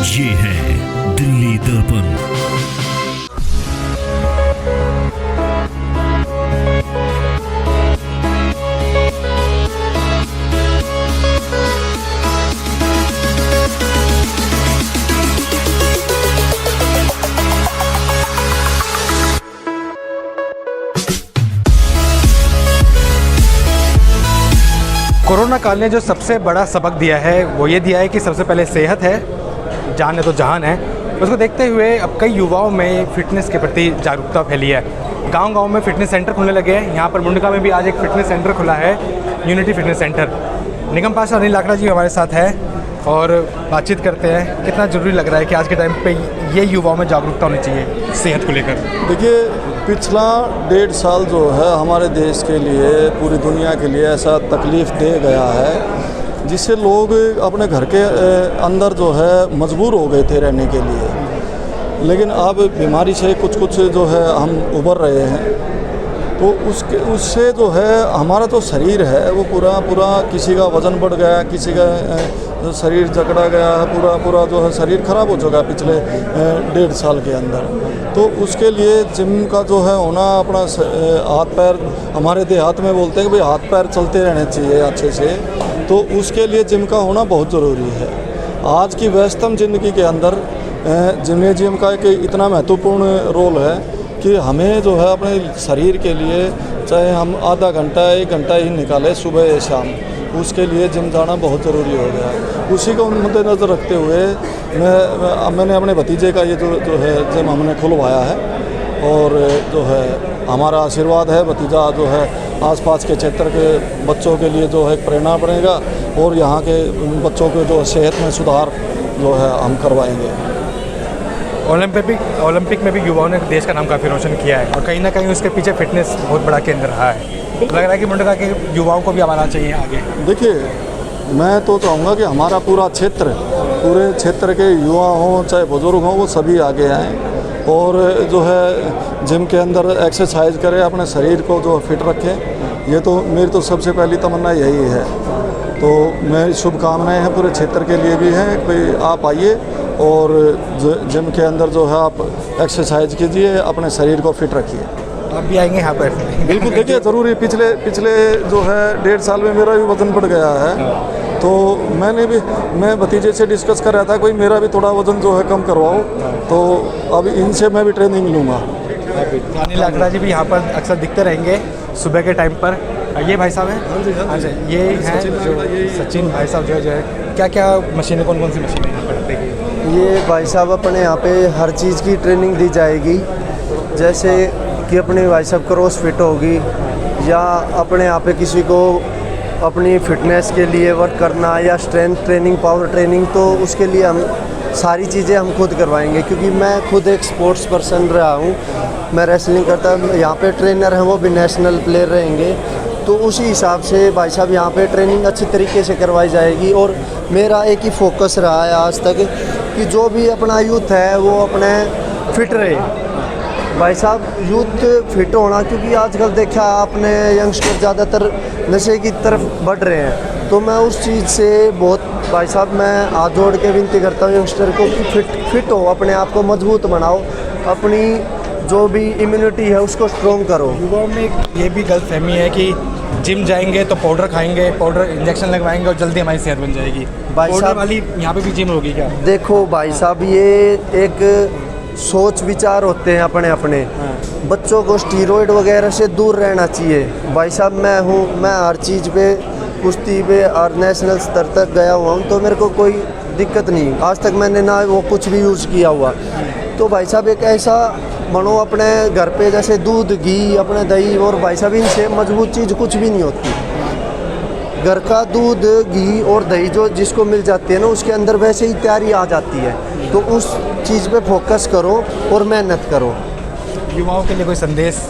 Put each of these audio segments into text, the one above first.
ये है दिल्ली दर्पण। कोरोना काल ने जो सबसे बड़ा सबक दिया है वो ये दिया है कि सबसे पहले सेहत है, जान है तो जहान है। उसको देखते हुए अब कई युवाओं में फ़िटनेस के प्रति जागरूकता फैली है। गांव-गांव में फ़िटनेस सेंटर खुलने लगे हैं। यहाँ पर मुंडका में भी आज एक फ़िटनेस सेंटर खुला है, यूनिटी फ़िटनेस सेंटर। निगम पाशा अनिल लाकड़ा जी हमारे साथ है और बातचीत करते हैं। कितना ज़रूरी लग रहा है कि आज के टाइम पे ये युवाओं में जागरूकता होनी चाहिए सेहत को लेकर? देखिए, पिछला 1.5 साल जो है हमारे देश के लिए, पूरी दुनिया के लिए ऐसा तकलीफ़ दे गया है जिससे लोग अपने घर के अंदर जो है मजबूर हो गए थे रहने के लिए। लेकिन अब बीमारी से कुछ जो है हम उबर रहे हैं, तो उससे जो है हमारा जो शरीर है वो पूरा किसी का वज़न बढ़ गया, किसी का जो शरीर जकड़ा गया है, पूरा जो है शरीर ख़राब हो चुका है पिछले 1.5 साल के अंदर। तो उसके लिए जिम का जो है होना, अपना हाथ पैर, हमारे देहात में बोलते हैं कि भाई हाथ पैर चलते रहने चाहिए अच्छे से, तो उसके लिए जिम का होना बहुत ज़रूरी है। आज की व्यस्तम ज़िंदगी के अंदर जिम्नेजियम का एक इतना महत्वपूर्ण रोल है कि हमें जो है अपने शरीर के लिए चाहे हम आधा घंटा 1 घंटा ही निकालें सुबह या शाम, उसके लिए जिम जाना बहुत ज़रूरी हो गया है। उसी को मद्देनज़र रखते हुए मैंने अपने भतीजे का ये जो है जिम हमने खुलवाया है, और जो है हमारा आशीर्वाद है, भतीजा जो है आसपास के क्षेत्र के बच्चों के लिए जो है प्रेरणा बनेगा, और यहाँ के बच्चों के जो सेहत में सुधार जो है हम करवाएंगे। ओलंपिक में भी युवाओं ने देश का नाम काफ़ी रोशन किया है, और कहीं ना कहीं उसके पीछे फिटनेस बहुत बड़ा केंद्र रहा है। लग रहा है कि मुंडका के युवाओं को भी अब आना चाहिए आगे। देखिए, मैं तो चाहूँगा कि हमारा पूरे क्षेत्र के युवा हों चाहे बुजुर्ग हों, वो सभी आगे आएँ और जो है जिम के अंदर एक्सरसाइज करें, अपने शरीर को जो फिट रखें। ये तो मेरी तो सबसे पहली तमन्ना यही है। तो मेरी शुभकामनाएं हैं पूरे क्षेत्र के लिए भी हैं कि आप आइए और जिम के अंदर जो है आप एक्सरसाइज कीजिए, अपने शरीर को फिट रखिए। आप भी आएंगे यहाँ पर? बिल्कुल, देखिए ज़रूरी। पिछले जो है 1.5 साल में मेरा भी वज़न बढ़ गया है, तो मैं भतीजे से डिस्कस कर रहा था कोई मेरा भी थोड़ा वज़न जो है कम करवाओ, तो अब इनसे मैं भी ट्रेनिंग लूँगा। अनिल लाकड़ा जी भी यहाँ पर अक्सर दिखते रहेंगे सुबह के टाइम पर। ये भाई साहब हैं? हाँ जी, ये हैं सचिन भाई साहब जो है क्या मशीनें, कौन सी मशीनें यहाँ पर देखिए? ये भाई साहब अपने यहाँ पे हर चीज़ की ट्रेनिंग दी जाएगी, जैसे कि अपने भाई साहब क्रॉस फिट होगी, या अपने यहाँ पे किसी को अपनी फिटनेस के लिए वर्क करना, या स्ट्रेंथ ट्रेनिंग, पावर ट्रेनिंग, तो उसके लिए हम सारी चीज़ें हम खुद करवाएंगे। क्योंकि मैं खुद एक स्पोर्ट्स पर्सन रहा हूँ, मैं रेसलिंग करता हूँ। यहाँ पे ट्रेनर हैं, वो भी नेशनल प्लेयर रहेंगे, तो उसी हिसाब से भाई साहब यहाँ पे ट्रेनिंग अच्छी तरीके से करवाई जाएगी। और मेरा एक ही फोकस रहा है आज तक कि जो भी अपना यूथ है वो अपने फिट रहे। भाई साहब, यूथ फिट होना, क्योंकि आजकल देखा आपने यंगस्टर ज़्यादातर नशे की तरफ बढ़ रहे हैं, तो मैं उस चीज़ से बहुत, भाई साहब मैं हाथ जोड़ के विनती करता हूँ यंगस्टर को कि फिट हो, अपने आप को मजबूत बनाओ, अपनी जो भी इम्यूनिटी है उसको स्ट्रॉन्ग करो। युवाओं में ये भी गलतफहमी है कि जिम जाएंगे तो पाउडर खाएंगे, पाउडर इंजेक्शन लगवाएंगे और जल्दी हमारी सेहत बन जाएगी। भाई साहब वाली यहाँ पे भी जिम होगी क्या? देखो भाई साहब, ये एक सोच विचार होते हैं अपने। बच्चों को स्टीरॉयड वगैरह से दूर रहना चाहिए। भाई साहब मैं हर चीज़ पे, कुश्ती पे और नेशनल स्तर तक गया हुआ हूँ, तो मेरे को कोई दिक्कत नहीं, आज तक मैंने ना वो कुछ भी यूज़ किया हुआ। तो भाई साहब एक ऐसा बनो अपने घर पे, जैसे दूध, घी, अपने दही, और भाई साहब इनसे मजबूत चीज़ कुछ भी नहीं होती। घर का दूध, घी और दही जो जिसको मिल जाती है ना, उसके अंदर वैसे ही तैयारी आ जाती है। तो उस चीज़ पे फोकस करो और मेहनत करो। युवाओं के लिए कोई संदेश?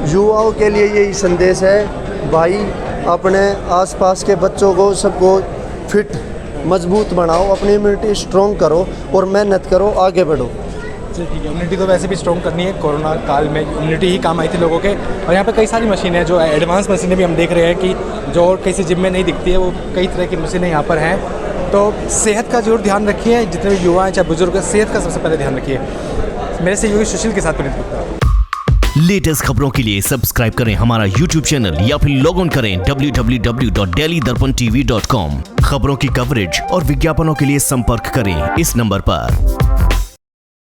युवाओं के लिए यही संदेश है, भाई अपने आसपास के बच्चों को सबको फिट, मजबूत बनाओ, अपनी इम्यूनिटी स्ट्रॉन्ग करो और मेहनत करो, आगे बढ़ो। ठीक है, इम्यूनिटी तो वैसे भी स्ट्रॉन्ग करनी है। कोरोना काल में इम्यूनिटी ही काम आई थी लोगों के, और यहाँ पे कई सारी मशीनें, जो एडवांस मशीनें भी हम देख रहे हैं कि जो किसी जिम में नहीं दिखती है, वो कई तरह की मशीनें यहाँ पर हैं। तो सेहत का जरूर ध्यान रखिए, जितने भी युवा हैं चाहे बुजुर्ग हैं, सेहत का सबसे पहले ध्यान रखिए। मेरे सहयोगी सुशील के साथ पुनीत गुप्ता। लेटेस्ट खबरों के लिए सब्सक्राइब करें हमारा YouTube चैनल या फिर लॉग ऑन करें www.delhidarpantv.com। खबरों की कवरेज और विज्ञापनों के लिए संपर्क करें इस नंबर पर।